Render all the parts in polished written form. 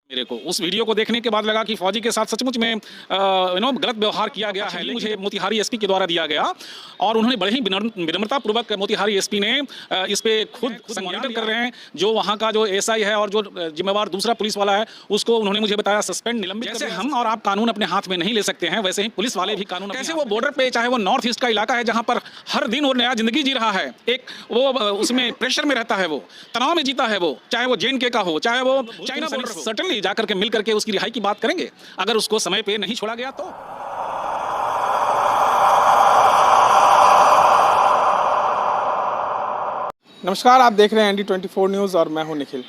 मेरे को उस वीडियो को देखने के बाद लगा कि फौजी के साथ सचमुच में गलत व्यवहार किया गया है। मुझे मोतिहारी एसपी के द्वारा दिया गया और उन्होंने बड़े ही विनम्रता पूर्वक मोतिहारी एसपी ने इस पे खुद मॉनिटर कर रहे हैं। जो वहाँ का जो एसआई है और जो जिम्मेवार दूसरा पुलिस वाला है उसको उन्होंने मुझे बताया सस्पेंड निलंबित। जैसे हम और आप कानून अपने हाथ में नहीं ले सकते हैं, वैसे ही पुलिस वाले भी कानून कैसे वो बॉर्डर पे, चाहे वो नॉर्थ ईस्ट का इलाका है जहाँ पर हर दिन वो नया जिंदगी जी रहा है, एक वो उसमें प्रेशर में रहता है, वो तनाव में जीता है, वो चाहे वो JNK का हो, चाहे वो चाइना बॉर्डर, सर्टेनली जाकर के मिल करके उसकी रिहाई की बात करेंगे अगर उसको समय पे नहीं छोड़ा गया तो। नमस्कार, आप देख रहे हैं ND24 न्यूज़ और मैं हूं निखिल।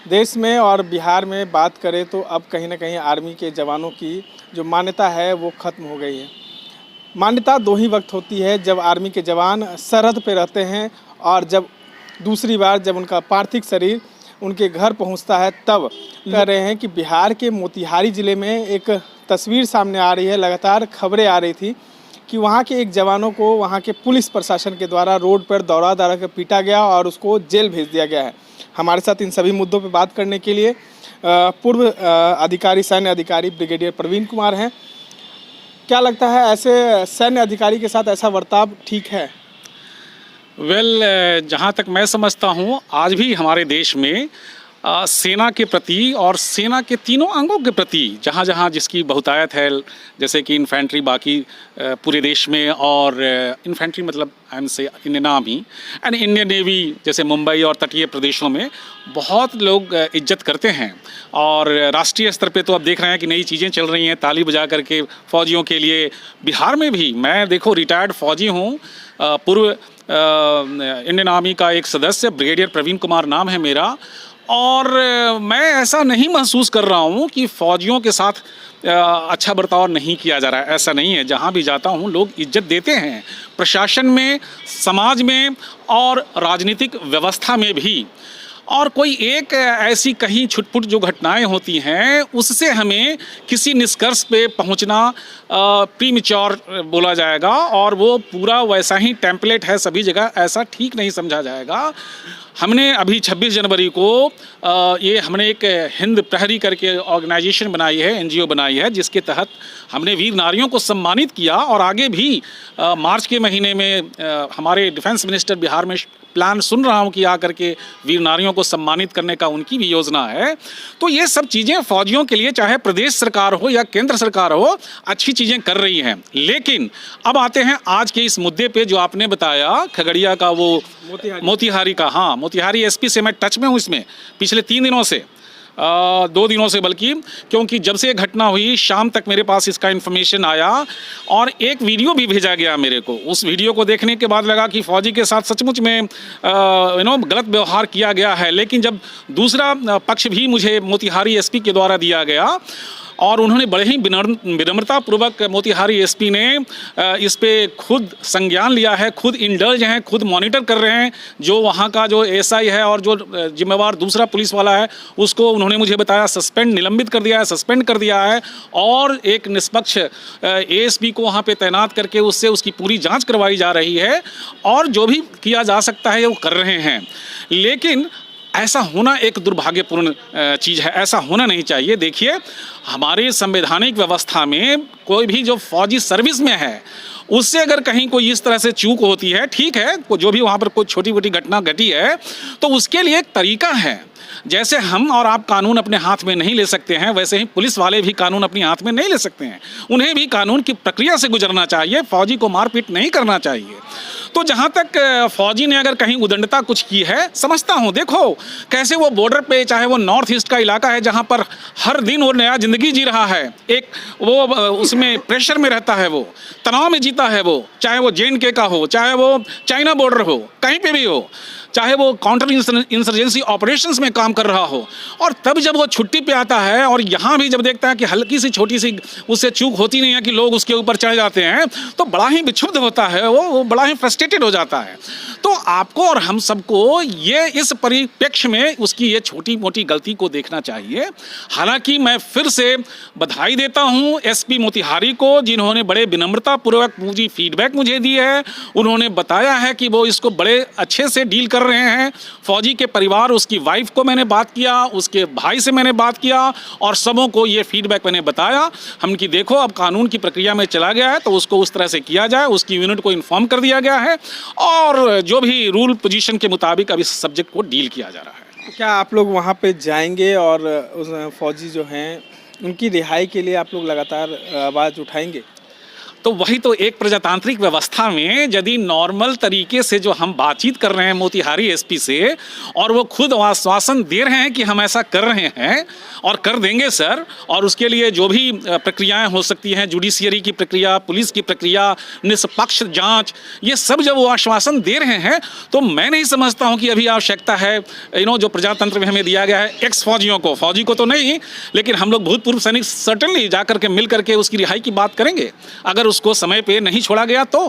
देश में और बिहार में बात करें तो अब कहीं ना कहीं आर्मी के जवानों की जो मान्यता है वो ख़त्म हो गई है। मान्यता दो ही वक्त होती है, जब आर्मी के जवान सरहद पे रहते हैं और जब दूसरी बार जब उनका पार्थिव शरीर उनके घर पहुंचता है तब। कह रहे हैं कि बिहार के मोतिहारी ज़िले में एक तस्वीर सामने आ रही है, लगातार खबरें आ रही थी कि वहाँ के एक जवानों को वहाँ के पुलिस प्रशासन के द्वारा रोड पर दौड़ा कर पीटा गया और उसको जेल भेज दिया गया है। हमारे साथ इन सभी मुद्दों पर बात करने के लिए पूर्व अधिकारी, सैन्य अधिकारी ब्रिगेडियर प्रवीण कुमार हैं। क्या लगता है, ऐसे सैन्य अधिकारी के साथ ऐसा बर्ताव ठीक है? जहाँ तक मैं समझता हूँ आज भी हमारे देश में सेना के प्रति और सेना के तीनों अंगों के प्रति जहाँ जहाँ जिसकी बहुतायत है, जैसे कि इन्फेंट्री बाकी पूरे देश में, और इन्फेंट्री मतलब आई एम से Indian army and Indian navy जैसे मुंबई और तटीय प्रदेशों में बहुत लोग इज्जत करते हैं। और राष्ट्रीय स्तर पे तो अब देख रहे हैं कि नई चीज़ें चल रही हैं ताली बजा करके फ़ौजियों के लिए। बिहार में भी मैं देखो रिटायर्ड फ़ौजी हूँ, पूर्व इंडियन आर्मी का एक सदस्य ब्रिगेडियर प्रवीण कुमार नाम है मेरा, और मैं ऐसा नहीं महसूस कर रहा हूँ कि फ़ौजियों के साथ अच्छा बर्ताव नहीं किया जा रहा है। ऐसा नहीं है, जहाँ भी जाता हूँ लोग इज्जत देते हैं, प्रशासन में, समाज में और राजनीतिक व्यवस्था में भी। और कोई एक ऐसी कहीं छुटपुट जो घटनाएं होती हैं उससे हमें किसी निष्कर्ष पे पहुंचना प्रीमेच्योर बोला जाएगा, और वो पूरा वैसा ही टेम्पलेट है सभी जगह, ऐसा ठीक नहीं समझा जाएगा। हमने अभी 26 जनवरी को ये हमने एक हिंद प्रहरी करके ऑर्गेनाइजेशन बनाई है, NGO बनाई है, जिसके तहत हमने वीर नारियों को सम्मानित किया। और आगे भी मार्च के महीने में हमारे डिफेंस मिनिस्टर बिहार में प्लान सुन रहा हूं कि आकर के वीर नारियों को सम्मानित करने का उनकी भी योजना है। तो ये सब चीज़ें फ़ौजियों के लिए, चाहे प्रदेश सरकार हो या केंद्र सरकार हो, अच्छी चीज़ें कर रही हैं। लेकिन अब आते हैं आज के इस मुद्दे पे जो आपने बताया, खगड़िया का वो मोतिहारी का। हाँ, मोतिहारी SP से मैं टच में हूँ इसमें पिछले 3 दिनों से, 2 दिनों से बल्कि, क्योंकि जब से ये घटना हुई शाम तक मेरे पास इसका इन्फॉर्मेशन आया और एक वीडियो भी भेजा गया मेरे को। उस वीडियो को देखने के बाद लगा कि फ़ौजी के साथ सचमुच में गलत व्यवहार किया गया है। लेकिन जब दूसरा पक्ष भी मुझे मोतिहारी SP के द्वारा दिया गया और उन्होंने बड़े ही विनम्रता पूर्वक मोतिहारी SP ने इस पे खुद संज्ञान लिया है, खुद इंडल्ज हैं, खुद मॉनिटर कर रहे हैं। जो वहाँ का जो SI है और जो जिम्मेवार दूसरा पुलिस वाला है उसको उन्होंने मुझे बताया सस्पेंड, निलंबित कर दिया है, सस्पेंड कर दिया है, और एक निष्पक्ष ASP को वहाँ पे तैनात करके उससे उसकी पूरी जाँच करवाई जा रही है, और जो भी किया जा सकता है वो कर रहे हैं। लेकिन ऐसा होना एक दुर्भाग्यपूर्ण चीज़ है, ऐसा होना नहीं चाहिए। देखिए, हमारे संवैधानिक व्यवस्था में कोई भी जो फौजी सर्विस में है उससे अगर कहीं कोई इस तरह से चूक होती है, ठीक है, जो भी वहाँ पर कोई छोटी मोटी घटना घटी है तो उसके लिए एक तरीका है। जैसे हम और आप कानून अपने हाथ में नहीं ले सकते हैं, वैसे ही पुलिस वाले भी कानून अपने हाथ में नहीं ले सकते हैं। उन्हें भी कानून की प्रक्रिया से गुजरना चाहिए, फौजी को मारपीट नहीं करना चाहिए। तो जहाँ तक फौजी ने अगर कहीं उदंडता कुछ की है, समझता हूँ, देखो कैसे वो बॉर्डर पे, चाहे वो नॉर्थ ईस्ट का इलाका है जहाँ पर हर दिन वो नया जिंदगी जी रहा है, एक वो उसमें प्रेशर में रहता है, वो तनाव में जीता है, वो चाहे वो JNK का हो, चाहे वो चाइना बॉर्डर हो, कहीं पे भी हो, चाहे वो काउंटर इंसर्जेंसी ऑपरेशंस में काम कर रहा हो। और तब जब वो छुट्टी पे आता है और यहाँ भी जब देखता है कि हल्की सी छोटी सी उससे चूक होती नहीं है कि लोग उसके ऊपर चढ़ जाते हैं, तो बड़ा ही विक्षुब्ध होता है, वो बड़ा ही फ्रस्ट्रेटेड हो जाता है। तो आपको और हम सबको ये इस परिप्रेक्ष्य में उसकी ये छोटी मोटी गलती को देखना चाहिए। हालांकि मैं फिर से बधाई देता हूँ SP मोतिहारी को, जिन्होंने बड़े विनम्रतापूर्वक मुझे फीडबैक मुझे दी है। उन्होंने बताया है कि वो इसको बड़े अच्छे से डील कर कर रहे हैं। फौजी के परिवार, उसकी वाइफ को मैंने बात किया, उसके भाई से मैंने बात किया और सबों को ये फीडबैक मैंने बताया हम कि देखो अब कानून की प्रक्रिया में चला गया है तो उसको उस तरह से किया जाए, उसकी यूनिट को इन्फॉर्म कर दिया गया है और जो भी रूल पोजीशन के मुताबिक अब इस सब्जेक्ट को डील किया जा रहा है। क्या आप लोग वहाँ पे जाएंगे और उस फौजी जो हैं उनकी रिहाई के लिए आप लोग लगातार आवाज़ उठाएंगे? तो वही तो, एक प्रजातांत्रिक व्यवस्था में यदि नॉर्मल तरीके से जो हम बातचीत कर रहे हैं मोतिहारी एसपी से और वो खुद आश्वासन दे रहे हैं कि हम ऐसा कर रहे हैं और कर देंगे सर, और उसके लिए जो भी प्रक्रियाएं हो सकती हैं, जुडिशियरी की प्रक्रिया, पुलिस की प्रक्रिया, निष्पक्ष जांच, ये सब जब वो आश्वासन दे रहे हैं तो मैं नहीं समझता हूं कि अभी आवश्यकता है जो प्रजातंत्र में हमें दिया गया है एक्स फौजियों को, फौजी को तो नहीं लेकिन हम लोग भूतपूर्व सैनिक सर्टेनली जाकर के मिल करके उसकी रिहाई की बात करेंगे। अगर उसको समय पे नहीं छोड़ा गया तो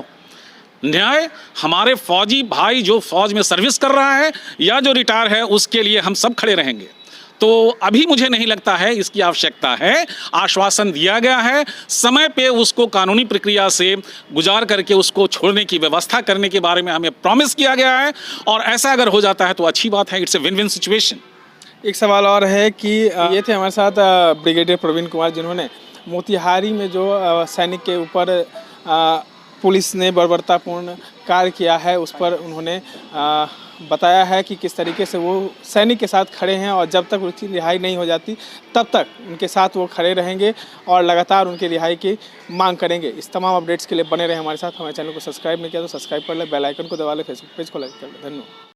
न्याय हमारे फौजी भाई जो फौज में सर्विस कर रहा है या जो रिटायर है उसके लिए हम सब खड़े रहेंगे। तो अभी मुझे नहीं लगता है इसकी आवश्यकता है। आश्वासन दिया गया है, समय पे उसको कानूनी प्रक्रिया से गुजार करके उसको छोड़ने की व्यवस्था करने के बारे में हमें प्रॉमिस किया गया है और ऐसा अगर हो जाता है तो अच्छी बात है। It's a win win situation. एक सवाल और है कि ये थे हमारे साथ ब्रिगेडियर प्रवीण कुमार, जिन्होंने मोतिहारी में जो सैनिक के ऊपर पुलिस ने बर्बरतापूर्ण कार्य किया है उस पर उन्होंने बताया है कि किस तरीके से वो सैनिक के साथ खड़े हैं और जब तक उनकी रिहाई नहीं हो जाती तब तक उनके साथ वो खड़े रहेंगे और लगातार उनकी रिहाई की मांग करेंगे। इस तमाम अपडेट्स के लिए बने रहे हमारे साथ। हमारे चैनल को सब्सक्राइब नहीं किया तो सब्सक्राइब कर ले, बेल आइकन को दबा ले, फेसबुक पेज को लाइक कर ले। धन्यवाद।